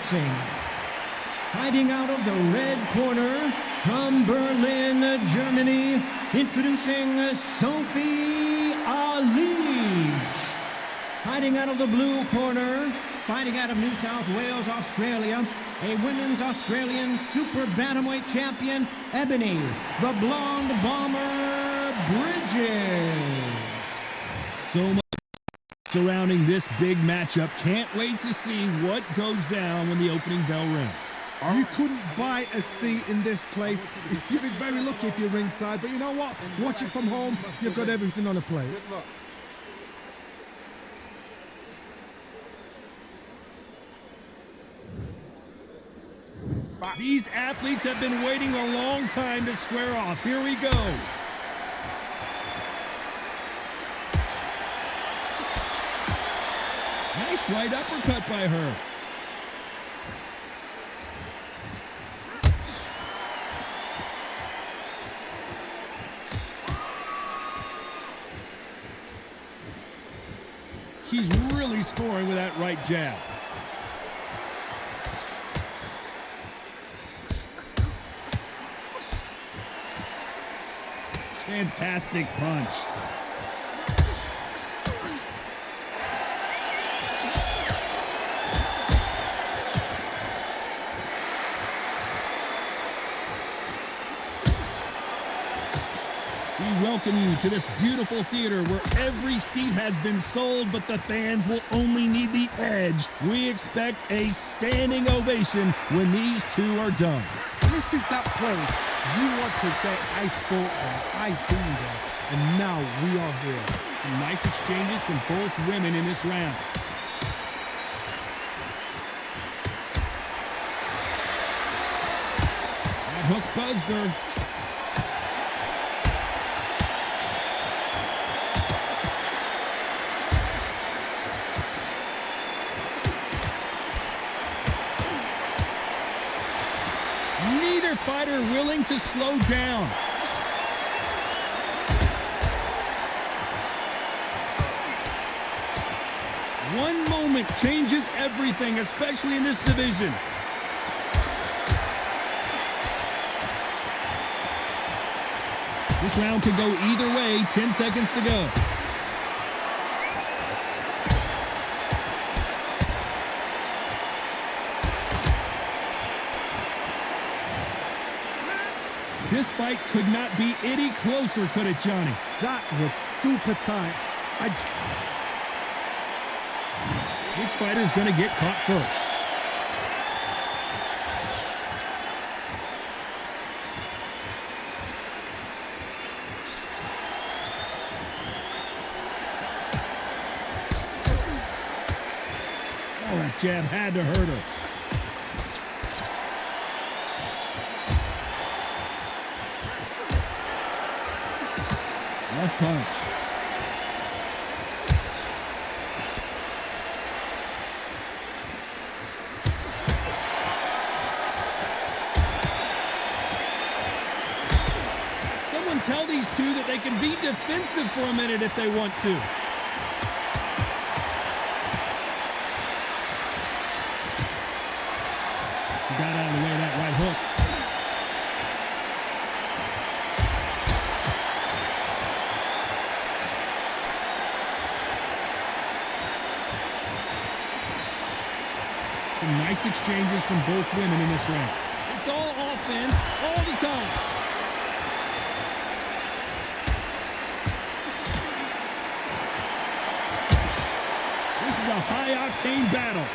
boxing. Fighting out of the red corner from Berlin, Germany, introducing Sophie Alige. Fighting out of the blue corner, fighting out of New South Wales, Australia, a women's Australian super bantamweight champion, Ebony, the blonde bomber, Bridges. So much surrounding this big matchup. Can't wait to see what goes down when the opening bell rings. You couldn't buy a seat in this place. You'd be very lucky if you're ringside, but you know what? Watch it from home, you've got everything on a plate. These athletes have been waiting a long time to square off. Here we go. Nice right uppercut by her. She's really scoring with that right jab. Fantastic punch. We welcome you to this beautiful theater where every seat has been sold, but the fans will only need the edge. We expect a standing ovation when these two are done. This is that place you want to say, I fought there, I've been there, and now we are here. Some nice exchanges from both women in this round. That hook buzzed her. Neither fighter willing to slow down. One moment changes everything, especially in this division. This round could go either way. 10 seconds to go. This fight could not be any closer, could it, Johnny? That was super tight. Which fighter's going to get caught first? Oh, that jab had to hurt her. Left punch. Someone tell these two that they can be defensive for a minute if they want to. She got out of the way of that right hook. Some nice exchanges from both women in this round. It's all offense all the time. This is a high-octane battle.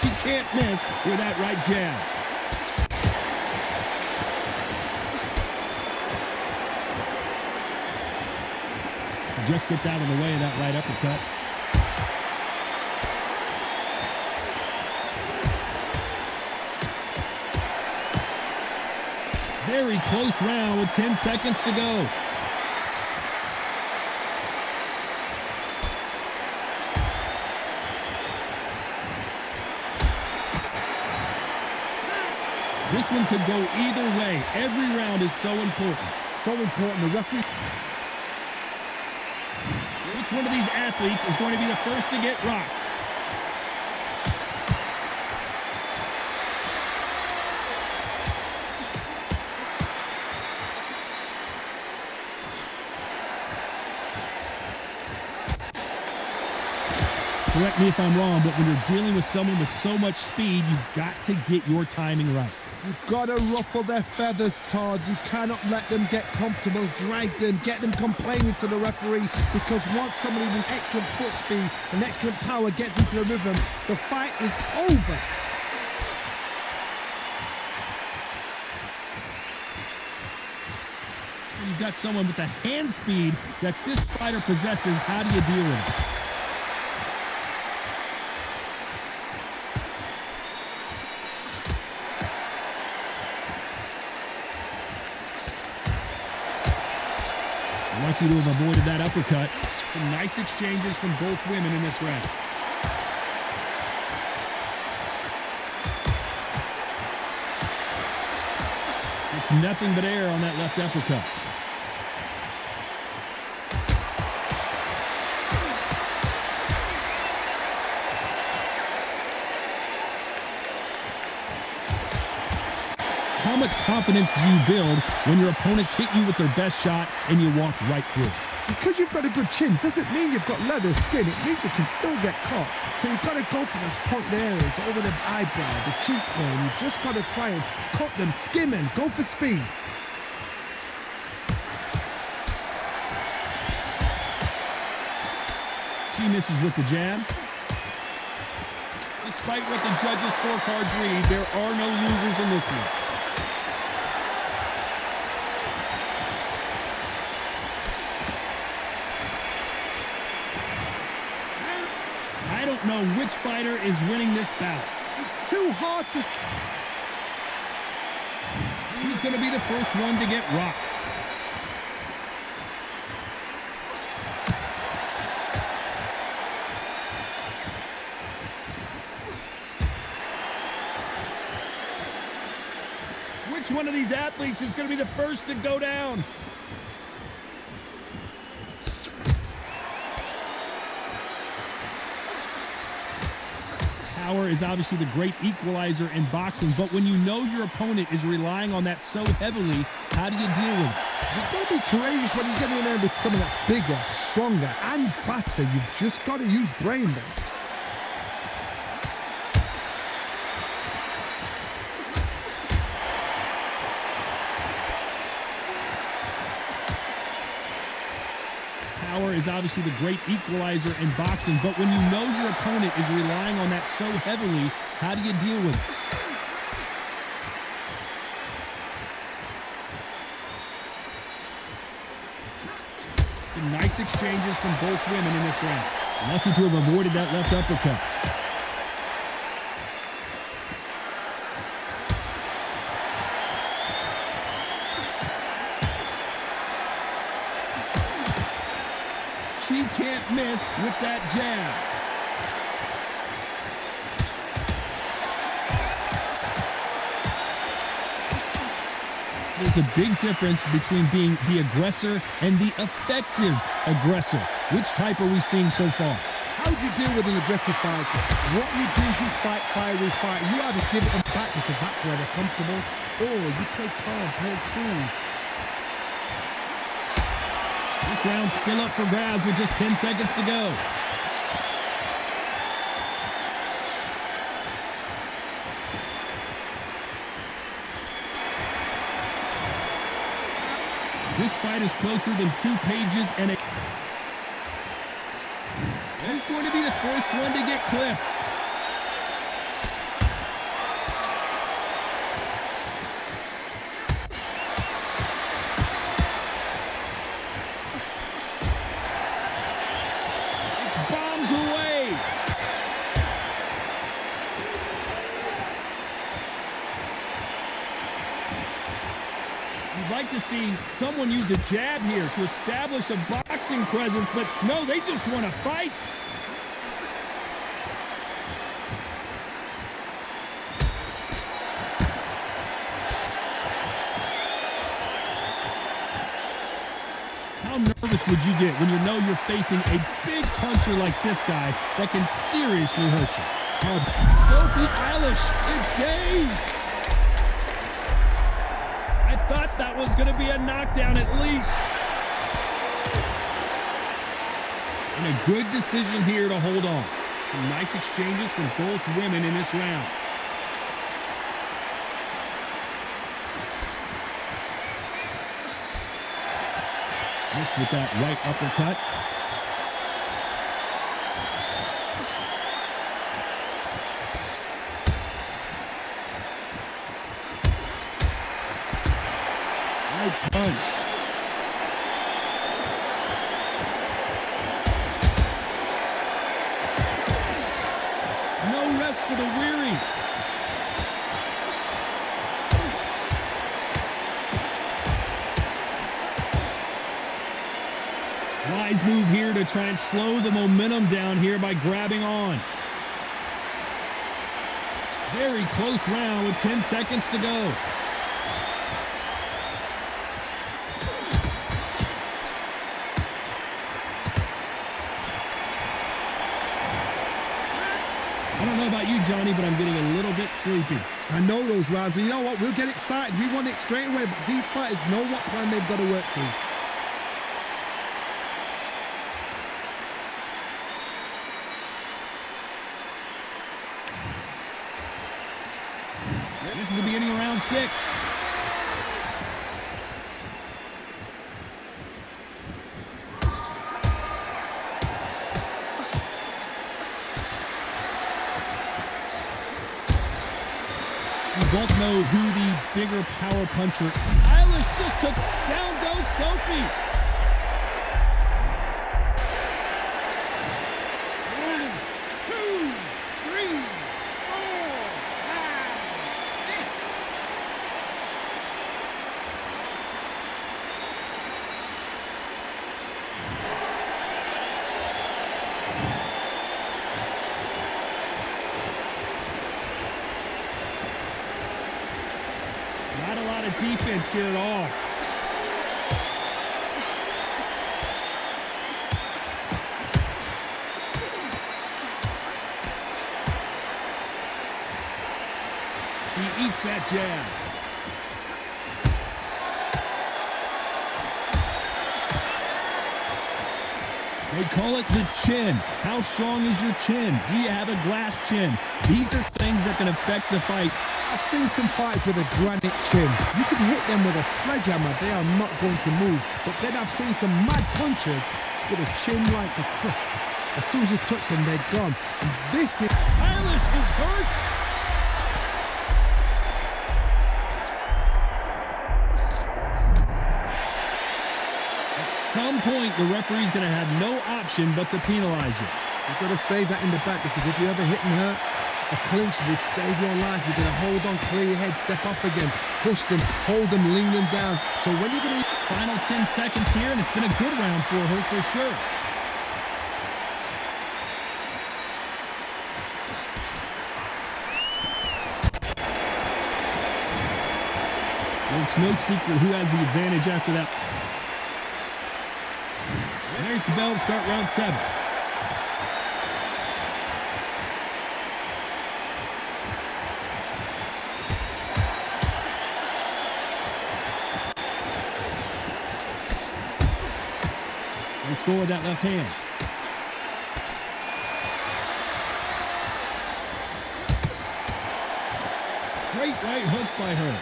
She can't miss with that right jab. Just gets out of the way of that right uppercut. Very close round with 10 seconds to go. This This one could go either way. Every round is so important. So important. The referee. Which one of these athletes is going to be the first to get rocked? Correct me if I'm wrong, but when you're dealing with someone with so much speed, you've got to get your timing right. You've got to ruffle their feathers, Todd. You cannot let them get comfortable, drag them, get them complaining to the referee, because once somebody with excellent foot speed and excellent power gets into the rhythm, the fight is over. When you've got someone with the hand speed that this fighter possesses, how do you deal with it? Lucky to have avoided that uppercut. Some nice exchanges from both women in this round. It's nothing but air on that left uppercut. How much confidence do you build when your opponents hit you with their best shot and you walk right through? Because you've got a good chin doesn't mean you've got leather skin. It means you can still get caught. So you've got to go for those pointed areas over the eyebrow, the cheekbone. You've just got to try and cut them, skim and go for speed. She misses with the jab. Despite what the judges' scorecards read, there are no losers in this one. I don't know which fighter is winning this bout. It's too hard to... Who's going to be the first one to get rocked? Which one of these athletes is going to be the first to go down? Power is obviously the great equalizer in boxing, but when you know your opponent is relying on that so heavily, how do you deal with it? You've got to be courageous when you get in there with someone that's bigger, stronger, and faster. You've just got to use brain there. Power is obviously the great equalizer in boxing, but when you know your opponent is relying on that so heavily, how do you deal with it? Some nice exchanges from both women in this round. Lucky to have avoided that left uppercut. She can't miss with that jab. There's a big difference between being the aggressor and the effective aggressor. Which type are we seeing so far? How do you deal with an aggressive fighter? What you do is you fight, fiery fight. You either give it them back because that's where they're comfortable, or you play calm, play cool. This round's still up for grabs with just 10 seconds to go. This fight is closer than 2 pages and a... Who's going to be the first one to get clipped? You'd like to see someone use a jab here to establish a boxing presence, but no, they just want to fight. How nervous would you get when you know you're facing a big puncher like this guy that can seriously hurt you? Sophie Eilish is dazed. I thought that was going to be a knockdown at least. And a good decision here to hold on. Some nice exchanges from both women in this round. Missed with that right uppercut. Right punch. No rest for the weary. Wise move here to try and slow the momentum down here by grabbing on. Very close round with 10 seconds to go. I don't know about you, Johnny, but I'm getting a little bit sleepy. I know those rounds, and you know what? We'll get excited. We want it straight away, but these fighters know what plan they've got to work to. This is the beginning of round 6. We both know who the bigger power puncher. Eilish just took down goes Sophie. Not a lot of defense here at all. He eats that jab. They call it the chin. How strong is your chin? Do you have a glass chin? These are things that can affect the fight. I've seen some fighters with a granite chin. You can hit them with a sledgehammer, they are not going to move. But then I've seen some mad punchers with a chin like a crisp. As soon as you touch them, they're gone. And this is... Eilish is hurt. At some point, the referee's going to have no option but to penalize you. You've got to save that in the back, because if you're ever hitting her, a clinch will save your life. You're going to hold on, clear your head, step off again, push them, hold them, lean them down. So when you're going to... Final 10 seconds here, and it's been a good round for her for sure. Well, it's no secret who has the advantage after that. There's the bell to start round 7. They score with that left hand. Great right hook by her.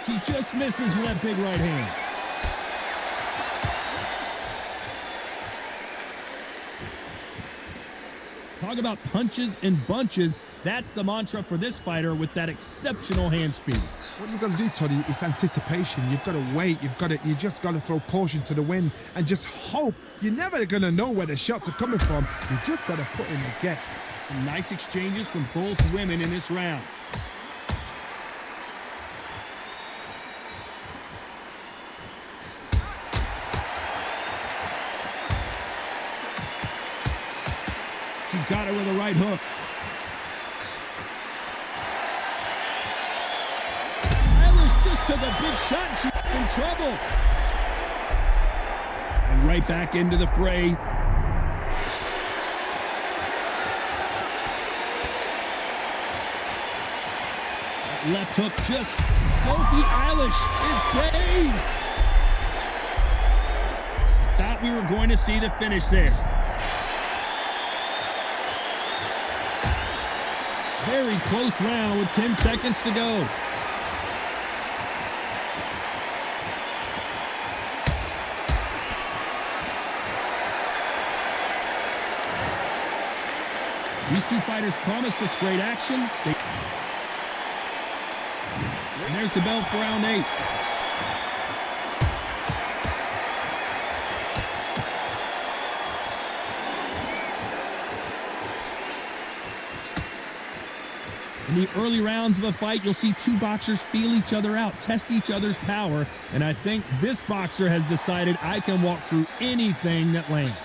She just misses with that big right hand. Talk about punches and bunches. That's the mantra for this fighter with that exceptional hand speed. What you've got to do, Toddy, is anticipation. You've got to wait. You just got to throw caution to the wind and just hope. You're never going to know where the shots are coming from. You just got to put in a guess. Some nice exchanges from both women in this round. She got her with a right hook. Eilish just took a big shot. She's in trouble. And right back into the fray. Left hook just, Sophie Eilish is dazed. Thought we were going to see the finish there. Very close round with 10 seconds to go. These two fighters promised us great action. And there's the bell for round 8. In the early rounds of a fight, you'll see two boxers feel each other out, test each other's power, and I think this boxer has decided I can walk through anything that lands.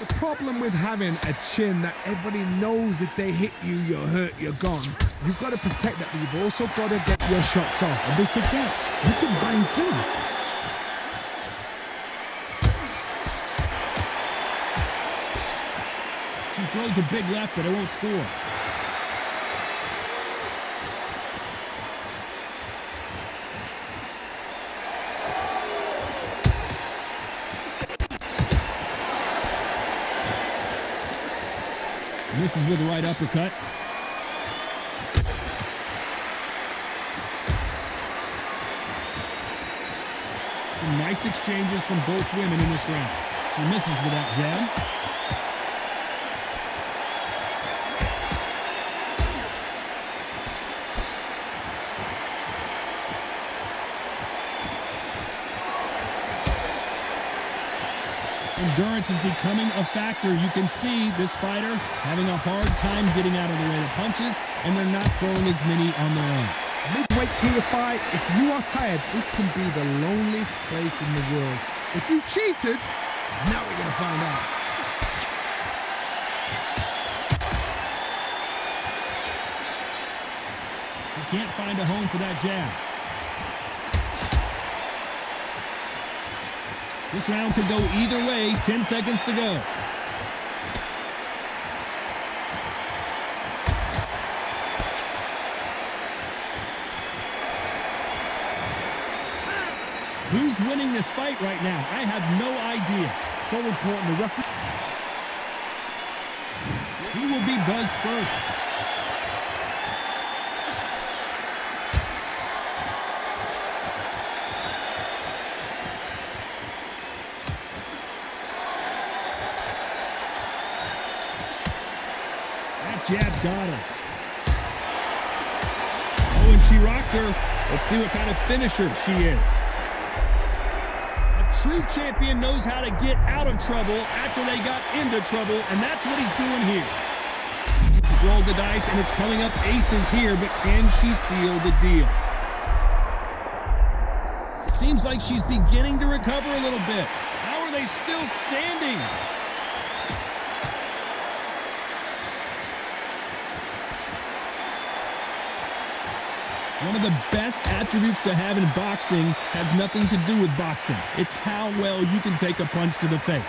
The problem with having a chin that everybody knows if they hit you, you're hurt, you're gone. You've got to protect that, but you've also got to get your shots off. And they forget, you can bang too. She throws a big left, but it won't score. Misses with the right uppercut. Some nice exchanges from both women in this round. She misses with that jab. Endurance is becoming a factor. You can see this fighter having a hard time getting out of the way of punches, and they're not throwing as many on their own. Midway through the fight, if you are tired, this can be the loneliest place in the world. If you cheated, now we're going to find out. She can't find a home for that jab. This round could go either way. 10 seconds to go. Who's winning this fight right now? I have no idea. So important. The referee. He will be buzzed first. Jab got her. Oh, and she rocked her. Let's see what kind of finisher she is. A true champion knows how to get out of trouble after they got into trouble, and that's what he's doing here. He's rolled the dice, and it's coming up aces here, but can she seal the deal? Seems like she's beginning to recover a little bit. How are they still standing? One of the best attributes to have in boxing has nothing to do with boxing. It's how well you can take a punch to the face.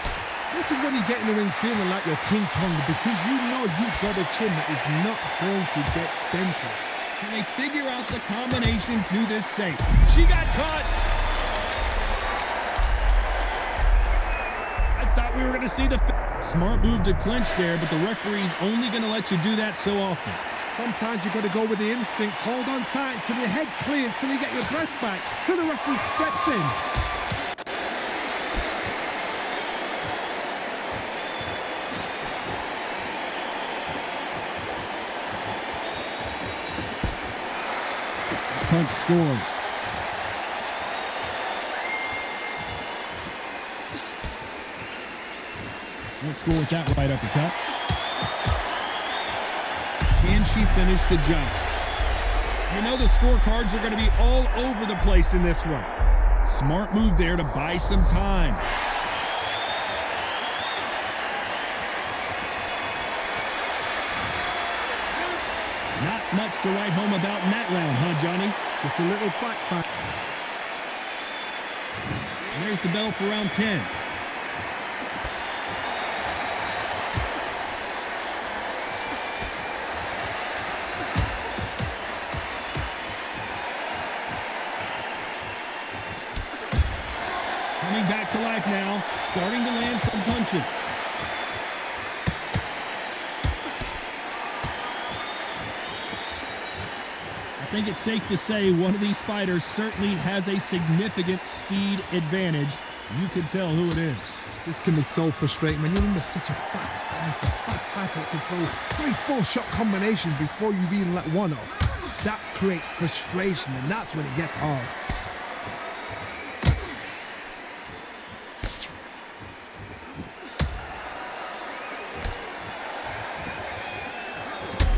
This is when you get in the ring feeling like you're King Kong, because you know you've got a chin that is not going to get dented. Can they figure out the combination to this safe? She got caught! I thought we were going to see the... Smart move to clinch there, but the referee's only going to let you do that so often. Sometimes you've got to go with the instincts. Hold on tight till your head clears, till you get your breath back, till the referee steps in. Punch scores. Won't score with that right uppercut. Can she finish the job? You know the scorecards are going to be all over the place in this one. Smart move there to buy some time. Much to write home about in that round, huh, Johnny? Just a little fact. And there's the bell for round 10. Coming back to life now, starting to land some punches. I think it's safe to say one of these fighters certainly has a significant speed advantage. You can tell who it is. This can be so frustrating when you're under such a fast fighter that can throw 3-4 shot combinations before you've even let one off. That creates frustration, and that's when it gets hard.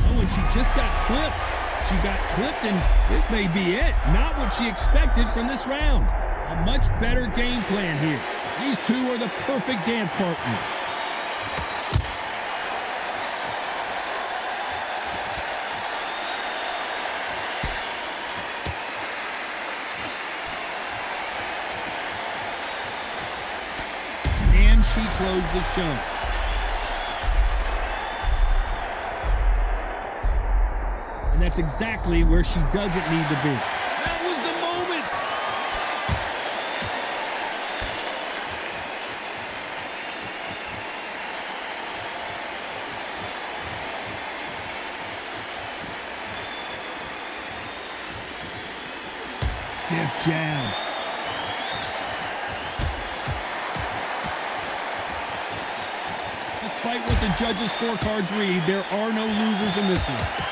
Oh, and she just got clipped. She got clipped, and this may be it. Not what she expected from this round. A much better game plan here. These two are the perfect dance partners. And she closed the show. And that's exactly where she doesn't need to be. That was the moment. Stiff jab. Despite what the judges' scorecards read, there are no losers in this one.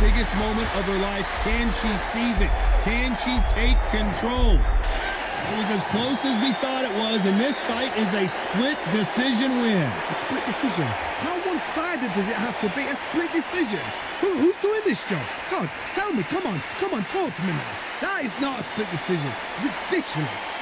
Biggest moment of her life. Can she seize it? Can she take control? It was as close as we thought it was, and this fight is a split decision win. A split decision? How one-sided does it have to be? A split decision? Who's doing this job? God, tell me, come on, talk to me now. That is not a split decision. Ridiculous.